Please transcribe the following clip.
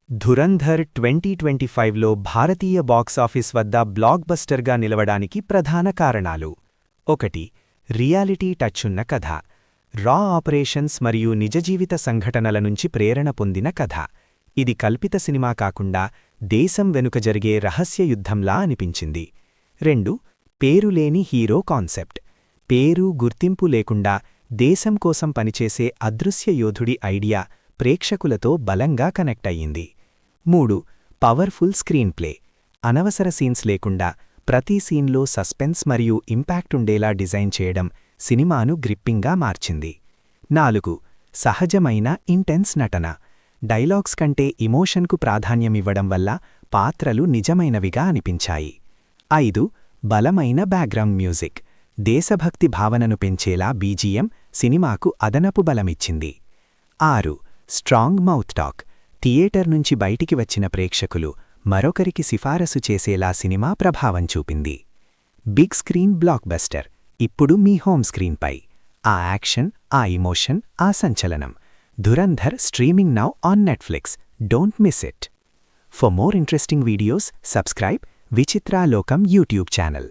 ధురంధర్ 2025లో భారతీయ box office వద్ద బ్లాక్బస్టర్గా నిలవడానికి ప్రధాన కారణాలు. 1. రియాలిటీ టచ్చున్న కథ. రా ఆపరేషన్స్ మరియు నిజజీవిత సంఘటనల నుంచి ప్రేరణ పొందిన కథ. ఇది కల్పిత సినిమా కాకుండా దేశం వెనుక జరిగే రహస్య యుద్ధంలా అనిపించింది. 2. పేరులేని హీరో కాన్సెప్ట్. పేరు గుర్తింపు లేకుండా దేశం కోసం పనిచేసే అదృశ్య యోధుడి ఐడియా ప్రేక్షకులతో బలంగా కనెక్ట్ అయ్యింది. 3. Powerful screen play. అనవసర సీన్స్ లేకుండా ప్రతి సీన్లో సస్పెన్స్ మరియు ఇంపాక్ట్ ఉండేలా డిజైన్ చేయడం సినిమాను గ్రిప్పింగ్గా మార్చింది. 4. సహజమైన ఇంటెన్స్ నటన. డైలాగ్స్ కంటే ఇమోషన్కు ప్రాధాన్యమివ్వడం వల్ల పాత్రలు నిజమైనవిగా అనిపించాయి. 5. బలమైన బ్యాక్గ్రౌండ్ మ్యూజిక్. దేశభక్తి భావనను పెంచేలా బీజీఎం సినిమాకు అదనపు బలమిచ్చింది. 6. Strong mouth talk. థియేటర్ నుంచి బయటికి వచ్చిన ప్రేక్షకులు మరొకరికి సిఫారసు చేసేలా సినిమా ప్రభావం చూపింది. బిగ్ స్క్రీన్ బ్లాక్బస్టర్ ఇప్పుడు మీ హోమ్ స్క్రీన్పై. ఆ యాక్షన్, ఆ ఇమోషన్, ఆ సంచలనం. Dhurandhar streaming now on Netflix. Don't miss it. For more interesting videos subscribe Vichitra Lokam YouTube channel.